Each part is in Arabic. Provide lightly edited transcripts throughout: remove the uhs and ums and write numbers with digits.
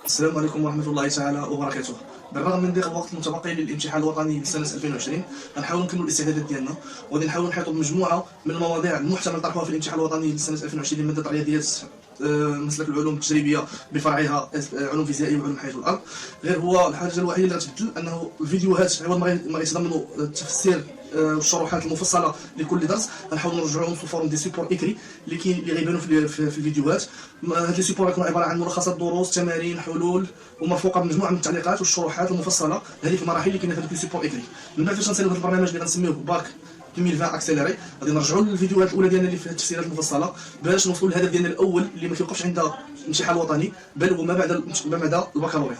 السلام عليكم ورحمة الله تعالى وبركاته. بالرغم من ضيق الوقت المتبقي للامتحان الوطني لسنة 2020 غنحاولوا نكملوا الاستعدادات ديالنا وغادي نحاولوا نحيطوا بمجموعة من المواضيع المحتمل طرحها في الامتحان الوطني لسنة 2020 لمادة الرياضيات، مسلك العلوم التجريبية بفرعها علوم فيزيائية وعلوم الحياة والأرض. غير هو الحاجة الوحيدة اللي غتبدل أنه الفيديوهات عوض ما يتضمنوا التفسير والشروحات المفصله لكل درس غنحاولوا نرجعوهم في فورم دي سيبور اكري اللي كاين اللي غيبانوا في الفيديوهات. هاد لي سيبور يكونوا عباره عن ملخصات دروس، تمارين، حلول، ومرفوقه بمجموعه من التعليقات والشروحات المفصله لهذيك المراحل اللي كاينه في هذوك لي سيبور اكري. من بعد فاش غنساليو هذا البرنامج اللي غنسميوه باك 2020 اكسيليري غادي نرجعوا للفيديوهات الاولى ديالنا اللي فيها التفسيرات المفصله باش نوصلوا للهدف ديالنا الاول اللي ما كيوقفش عند الامتحان الوطني بل وما بعد البكالوريا.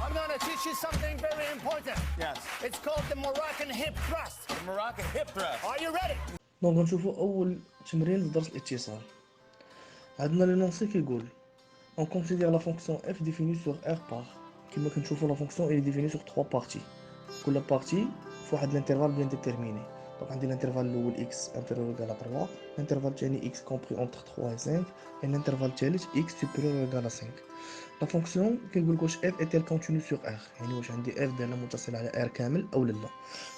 I'm going to teach you something very important. Yes. It's called the Moroccan hip thrust. The Moroccan hip thrust. Are you ready? دونك نشوفوا اول تمرين في درس الاتصال. عندنا لينونسي كيقول on considère la fonction f définie sur r par كما كنشوفوا la fonction est définie sur 3 parties. كل بارتي فواحد الانترفال بيان ديتيرميني. دونك عندي الانترفال الاول x inférieur égal à 3، الانترفال الثاني x compris entre 3 et 5 et الانترفال الثالث x supérieur égal à 5. لا فونكسيون كنقول لك واش اف ايتال كونتينيو سور ار، يعني واش عندي اف داله متصل على ار كامل او لا.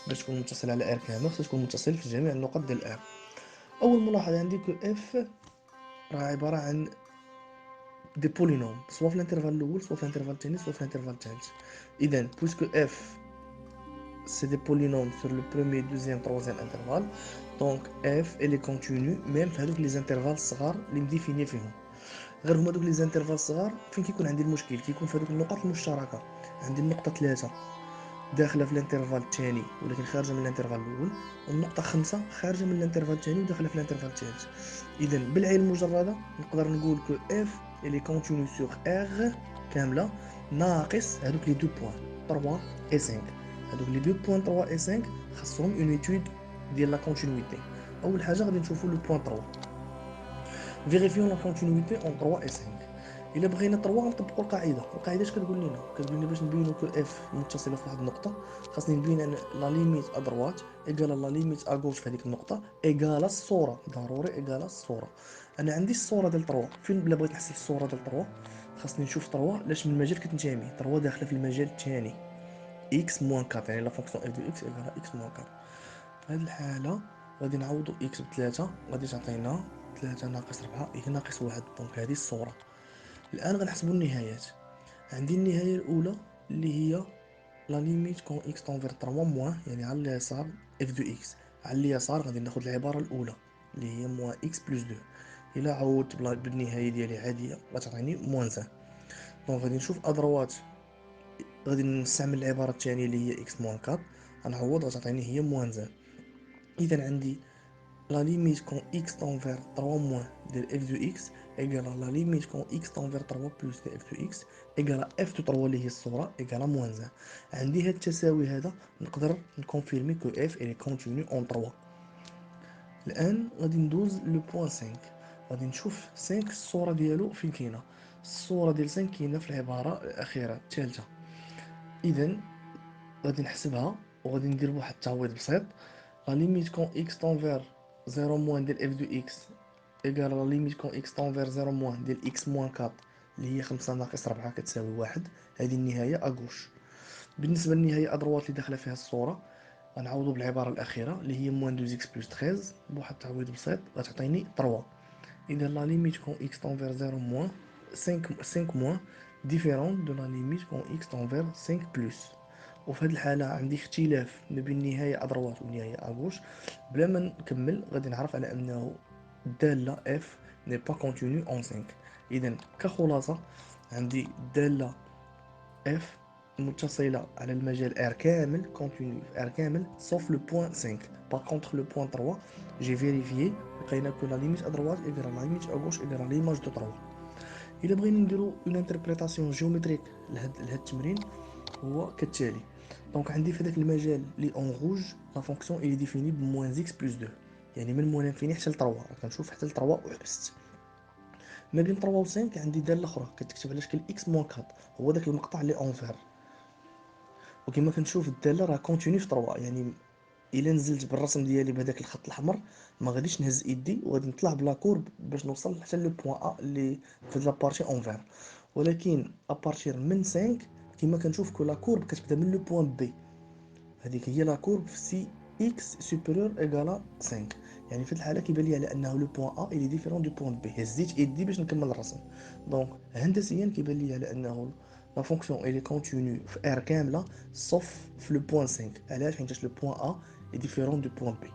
باش تكون متصل على ار كامل خصها تكون متصل في جميع النقط ديال ار. اول ملاحظه عندي كو اف راه عباره عن دي بولينوم سواء في الانترفال الاول سواء في الانترفال الثاني سواء في الانترفال الثالث. اذا بويسكو اف سي دي بولينوم سور لو بروميير دوزيام تروازيام انترفال، دونك اف الي كونتينيو ميم في هذوك لي زانترفال الصغار اللي مديفيني فيهم. غير هما دوك لي زانترفال الصغار فين كيكون عندي المشكل كيكون في هذوك النقط المشتركه. عندي النقطه 3 داخله في الانترفال الثاني ولكن خارجه من الانترفال الاول، والنقطه 5 خارجه من الانترفال الثاني وداخله في الانترفال الثالث. اذا بالعين المجرده نقدر نقول كو اف الي كونتينيو سور ار كامله ناقص هذوك لي دو بوين 3 و 5. هذوك لي دو بوين 3 و 5 خاصهم اون ايتود ديال لا كونتينيوتي. اول حاجه غادي نشوفوا لو بوين 3. فيريفيون لا كونتينيوتي اون 3 و 5. الا بغينا 3 نطبقوا القاعده اش كتقول لنا؟ كتقول لنا باش نبينوا كو اف متصله في واحد النقطه خاصني نبين ان لا ليميت ا دروات ايكال لا ليميت ا غوش في هذيك النقطه ايكال الصوره، ضروري ايكال الصوره. انا عندي الصوره ديال 3 فين بلا بغيت نحسب الصوره ديال 3 خاصني نشوف 3 لاش من المجال كتنتمي. 3 داخله في المجال الثاني x موان 4، يعني لا فونكسيون اف دو x ايكال x موان 4. في هذه الحاله غادي نعوضوا x ب3 غادي تعطينا 3 ناقص 4 هي ناقص 1. دونك هذه الصوره. الان غنحسبوا النهايات. عندي النهايه الاولى اللي هي لا ليميت كون x تنفير 3 موان، يعني على اليسار اف دو x، على اليسار غادي ناخذ العباره الاولى اللي هي موان x بلس 2. الا عوضت بالنهايه ديالي عاديه غتعطيني موان 1. دونك غادي نشوف ادروات غادي نستعمل العباره الثانيه اللي هي x موان 4 غنعوض غتعطيني هي موان 1. اذا عندي la limite quand x tend vers 3 moins de f de x égale à la limite quand x tend vers 3 plus de f de x égale à f de 3 اللي هي الصورة égale à moins 1. عندي هاد التساوي هذا نقدر نكونفيرمي كو f est continu en 3. الآن غادي ندوز لو بوان 5. غادي نشوف 5 الصورة ديالو فين كاينة. الصورة ديال 5 كاينة في العبارة الأخيرة الثالثة. إذا غادي نحسبها وغادي ندير واحد التعويض بسيط. la limite quand x tend vers 0 moins ديال f de x égale la limite quand x tend vers 0 moins ديال x moins 4 اللي هي 5 ناقص 4 كتساوي 1. هذه النهاية أغوش. بالنسبة للنهاية أدروات اللي داخلة فيها الصورة غنعوضو بالعبارة الأخيرة اللي هي moins 2x plus 13 بواحد التعويض بسيط غتعطيني 3. إذا la limite quand x tend vers 0 moins 5 moins différente de la limite quand x tend vers 5 plus. وفي هذه الحالة عندي اختلاف ما بين نهاية أدروات ونهاية أغوش. بلا ما نكمل غادي نعرف على أنه الدالة f n'est pas continue en 5. إذا كخلاصة عندي الدالة f متصلة على المجال R كامل continue في R كامل sauf le point 5. par contre le point 3 j'ai vérifié لقينا que la limite à droite égale à la limite à gauche égale à l'image de 3. إلا بغينا نديرو une interprétation géométrique لهاد التمرين هو كالتالي. دونك عندي في هذاك المجال لي اون روج لا فونكسيون اي ديفيني بموان زيكس بلس 2، يعني من موان انفيني حتى ل 3 كنشوف حتى ل 3 وحبست. ما بين 3 و 5 عندي داله اخرى كتكتب على شكل اكس موان 4 هو داك المقطع اللي اونفير. وكما كنشوف الداله راه كونتيني في 3، يعني الا نزلت بالرسم ديالي بهذاك الخط الاحمر ما غاديش نهز ايدي وغادي نطلع بلا كورب باش نوصل حتى لو بوين ا اللي في لا بارتي اونفير. ولكن ابارتير من 5 كيما كنشوف كو لا كورب كتبدا من لو بوين بي، هذيك هي لا كورب في سي اكس سوبيريور ايغالا 5. يعني في الحاله كيبان لي على انه لو بوين ا الي ديفيرون دو بوين بي. هزيت ايدي باش نكمل الرسم. دونك هندسيا كيبان لي على انه لا فونكسيون الي كونتينيو في ار كامله صوف في لو بوين 5. علاش؟ حيت لو بوين ا اي ديفيرون دو بوين بي.